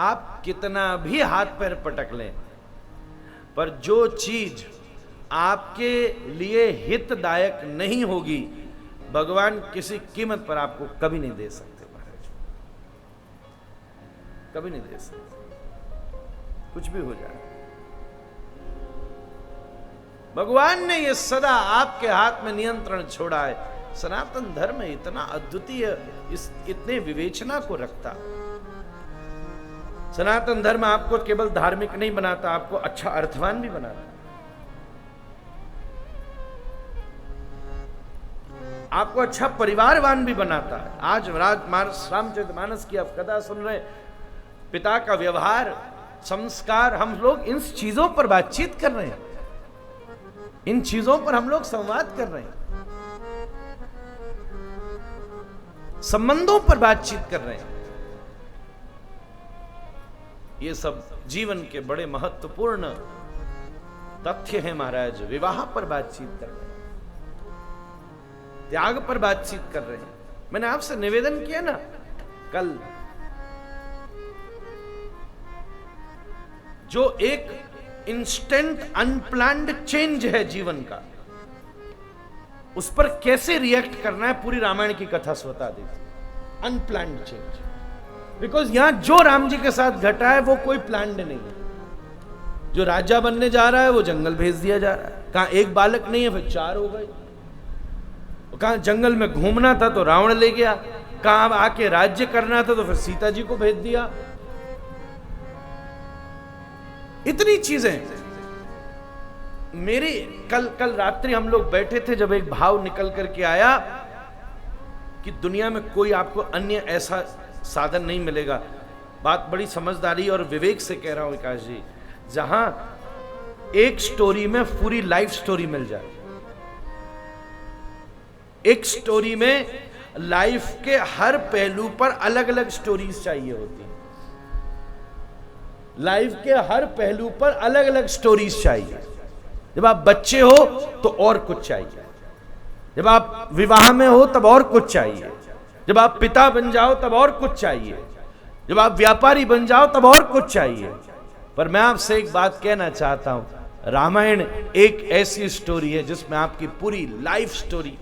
आप कितना भी हाथ पैर पटक लें, पर जो चीज आपके लिए हितदायक नहीं होगी, भगवान किसी कीमत पर आपको कभी नहीं दे सकते महाराज, कभी नहीं दे सकते, कुछ भी हो जाए। भगवान ने ये सदा आपके हाथ में नियंत्रण छोड़ा है। सनातन धर्म इतना अद्वितीय, इतने विवेचना को रखता। सनातन धर्म आपको केवल धार्मिक नहीं बनाता, आपको अच्छा अर्थवान भी बनाता, आपको अच्छा परिवारवान भी बनाता है। आज रामचरितमानस की आप कथा सुन रहे, पिता का व्यवहार, संस्कार, हम लोग इन चीजों पर बातचीत कर रहे हैं, इन चीजों पर हम लोग संवाद कर रहे हैं, संबंधों पर बातचीत कर रहे हैं। ये सब जीवन के बड़े महत्वपूर्ण तथ्य हैं महाराज। विवाह पर बातचीत कर रहे हैं, त्याग पर बातचीत कर रहे हैं। मैंने आपसे निवेदन किया ना कल, जो एक इंस्टेंट अनप्लान्ड चेंज है जीवन का, उस पर कैसे रिएक्ट करना है, पूरी रामायण की कथा बता देती। अनप्लान्ड चेंज, बिकॉज यहां जो राम जी के साथ घटा है वो कोई प्लान्ड नहीं है। जो राजा बनने जा रहा है वो जंगल भेज दिया जा रहा है, कहां एक बालक नहीं है फिर 4 हो गए, कहां जंगल में घूमना था तो रावण ले गया, कहां आके राज्य करना था तो फिर सीता जी को भेज दिया। इतनी चीजें। मेरी कल रात्रि हम लोग बैठे थे, जब एक भाव निकल करके आया कि दुनिया में कोई आपको अन्य ऐसा साधन नहीं मिलेगा। बात बड़ी समझदारी और विवेक से कह रहा हूं विकास जी, जहां एक स्टोरी में पूरी लाइफ स्टोरी मिल जाए, एक स्टोरी में लाइफ के हर पहलू पर अलग अलग स्टोरीज चाहिए होती हैं, लाइफ के हर पहलू पर अलग अलग स्टोरीज चाहिए। जब आप बच्चे हो तो और कुछ चाहिए, जब आप विवाह में हो तब और कुछ चाहिए, जब आप पिता बन जाओ तब और कुछ चाहिए, जब आप व्यापारी बन जाओ तब और कुछ चाहिए। पर मैं आपसे एक बात कहना चाहता हूं, रामायण एक ऐसी स्टोरी है जिसमें आपकी पूरी लाइफ स्टोरी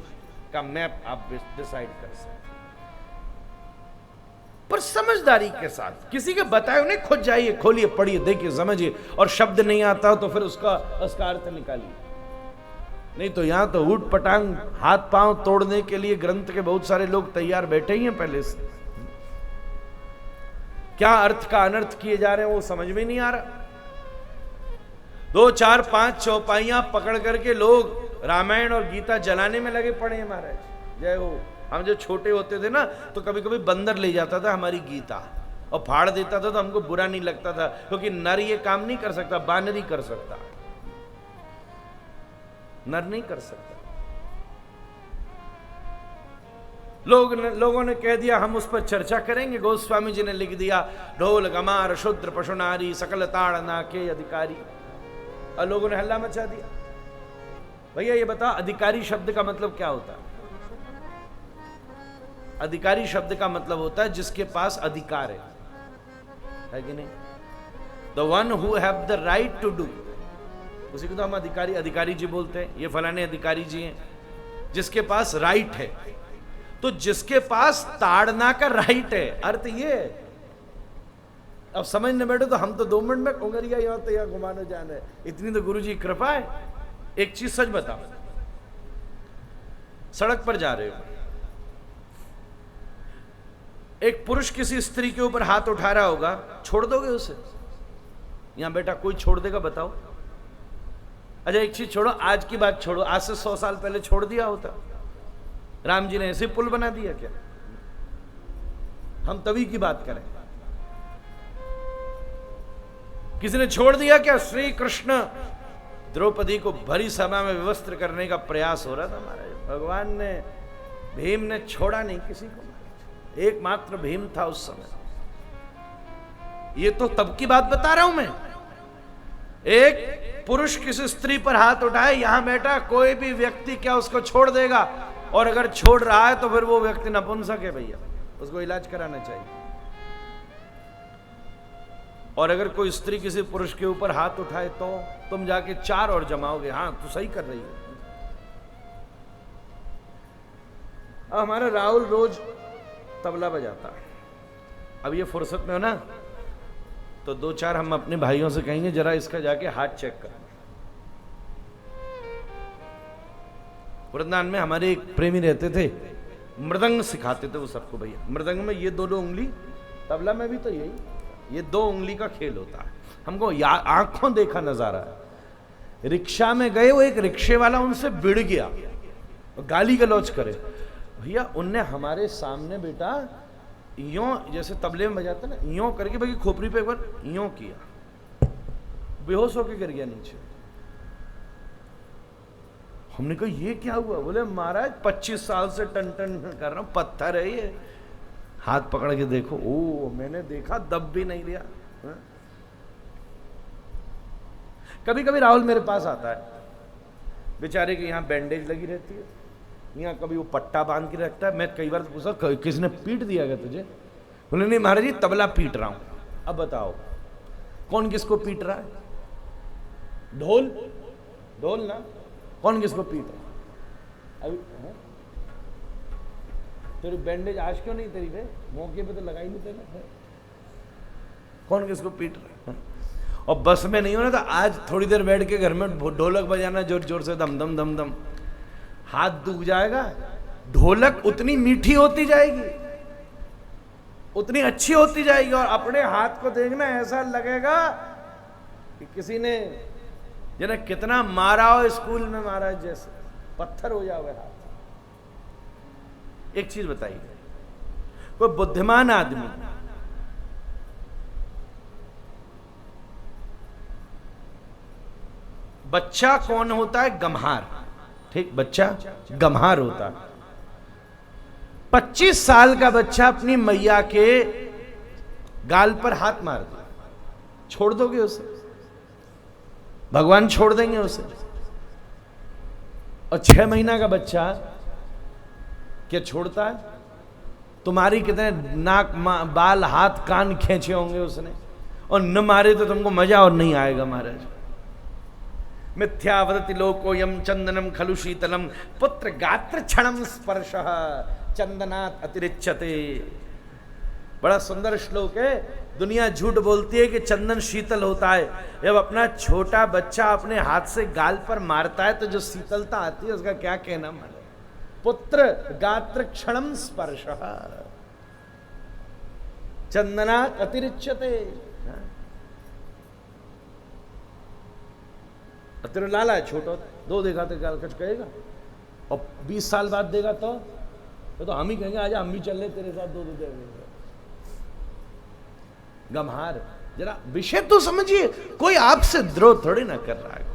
का मैप आप डिसाइड कर सकते, पर समझदारी के साथ। किसी के बताए उन्हें खुद जाइए, खोलिए, पढ़िए, देखिए, समझिए, और शब्द नहीं आता हो तो फिर उसका अर्थ निकालिए। नहीं तो यहां तो ऊट पटांग हाथ पांव तोड़ने के लिए ग्रंथ के बहुत सारे लोग तैयार बैठे ही हैं पहले से। क्या अर्थ का अनर्थ किए जा रहे हैं वो समझ में नहीं आ रहा। 2, 4, 5 चौपाइयां पकड़ करके लोग रामायण और गीता जलाने में लगे पड़े हैं महाराज। जय हो। हम जब छोटे होते थे ना तो कभी कभी बंदर ले जाता था हमारी गीता और फाड़ देता था, तो हमको बुरा नहीं लगता था, क्योंकि नर ये काम नहीं कर सकता, बानर ही कर सकता, नर नहीं कर सकता। लोगों ने कह दिया हम उस पर चर्चा करेंगे। गोस्वामी जी ने लिख दिया, ढोल गमार शूद्र पशु नारी सकल ताड़ना के अधिकारी, और लोगों ने हल्ला मचा दिया। भैया ये बता, अधिकारी शब्द का मतलब क्या होता है? अधिकारी शब्द का मतलब होता है जिसके पास अधिकार है कि नहीं? The one who have the right to do, उसी को तो हम अधिकारी जी बोलते हैं। ये फलाने अधिकारी जी हैं, जिसके पास राइट है। तो जिसके पास ताड़ना का राइट है, अर्थ ये है। अब समझने बैठो तो हम तो 2 मिनट में कोंगरिया यहां तो यहां घुमाने जाना है, इतनी तो गुरु जी कृपा है। एक चीज सच बताओ, सड़क पर जा रहे हो, एक पुरुष किसी स्त्री के ऊपर हाथ उठा रहा होगा, छोड़ दोगे उसे? यहां बेटा कोई छोड़ देगा? बताओ। अच्छा एक चीज छोड़ो, आज की बात छोड़ो, आज से 100 साल पहले छोड़ दिया होता? राम जी ने ऐसे पुल बना दिया क्या? हम तभी की बात करें। किसी ने छोड़ दिया क्या? श्री कृष्ण द्रौपदी को भरी सभा में विवस्त्र करने का प्रयास हो रहा था हमारे भगवान ने, भीम ने छोड़ा नहीं किसी को, एकमात्र भीम था उस समय। ये तो तब की बात बता रहा हूं मैं। एक पुरुष किसी स्त्री पर हाथ उठाए, यहां बैठा कोई भी व्यक्ति क्या उसको छोड़ देगा? और अगर छोड़ रहा है तो फिर वो व्यक्ति नपुंसक है भैया, उसको इलाज कराना चाहिए। और अगर कोई स्त्री किसी पुरुष के ऊपर हाथ उठाए तो तुम जाके 4 और जमाओगे। हाँ तू सही कर रही है। अब हमारा राहुल रोज तबला बजाता है, अब ये फुर्सत में हो ना, तो 2-4 हम अपने भाइयों से कहेंगे जरा इसका जाके हाथ चेक करना। वृंदावन में हमारे एक प्रेमी रहते थे, मृदंग सिखाते थे वो सबको। भैया मृदंग में ये 2 उंगली, तबला में भी तो यही, ये 2 उंगली का खेल होता है। हमको आंखों देखा नजारा है। रिक्शा में गए, वो एक रिक्शे वाला उनसे भिड़ गया, गाली गलौज करे। भैया उनने हमारे सामने बेटा यूं, जैसे तबले में बजाते ना, यूं करके भाई खोपड़ी पे एक बार यूं किया, बेहोश होकर गिर गया नीचे। हमने कहा ये क्या हुआ? बोले महाराज 25 साल से टन टन कर रहा हूं, पत्थर है ये, हाथ पकड़ के देखो। ओ मैंने देखा, दब भी नहीं लिया। कभी कभी राहुल मेरे पास आता है, बेचारे के यहाँ बैंडेज लगी रहती है, यहाँ कभी वो पट्टा बांध के रखता है। मैं कई बार पूछा किसने पीट दिया गया तुझे? बोले नहीं महाराज जी तबला पीट रहा हूं। अब बताओ कौन किसको पीट रहा है? ढोल, ढोल ना, कौन किसको पीट रहा है? अभी तेरी बैंडेज आज क्यों नहीं तेरी पे? मौके पे तो लगाई नहीं तेरे। कौन किसको पीट रहा है? और बस में नहीं हो ना तो आज थोड़ी देर बैठ के घर में ढोलक बजाना जोर जोर से, दम दम दम दम, हाथ दुख जाएगा। ढोलक उतनी मीठी होती जाएगी, उतनी अच्छी होती जाएगी, और अपने हाथ को देखना ऐसा लगेगा कि किसी ने जिन्हें कितना मारा हो स्कूल में महाराज जैसे, पत्थर हो जाओगे हाथ। एक चीज बताइए, कोई बुद्धिमान आदमी बच्चा कौन होता है? गम्हार। ठीक, बच्चा गम्हार होता है। 25 साल का बच्चा अपनी मैया के गाल पर हाथ मार दे, छोड़ दोगे उसे? भगवान छोड़ देंगे उसे? और 6 महीना का बच्चा क्या छोड़ता है? तुम्हारी कितने नाक बाल हाथ कान खींचे होंगे उसने, और न मारे तो तुमको मजा और नहीं आएगा महाराज। मिथ्या वदति लोकोयम चंदनम खलु शीतलम पुत्र गात्र क्षणम स्पर्शः चंदनात् अतिरिच्यते। बड़ा सुंदर श्लोक है। दुनिया झूठ बोलती है कि चंदन शीतल होता है। जब अपना छोटा बच्चा अपने हाथ से गाल पर मारता है तो जो शीतलता आती है उसका क्या कहना माने। पुत्र गात्र क्षणम स्पर्शः चंदनात् अतिरिच्यते। तेरे लाला है छोटा, 2 देखा तो गाल कच कहेगा, और 20 साल बाद देगा तो हम ही कहेंगे आजा हम भी चल रहे तेरे साथ 2 देंगे। गम्हार, जरा विषय तो समझिए, कोई आपसे द्रोह थोड़ी ना कर रहा है।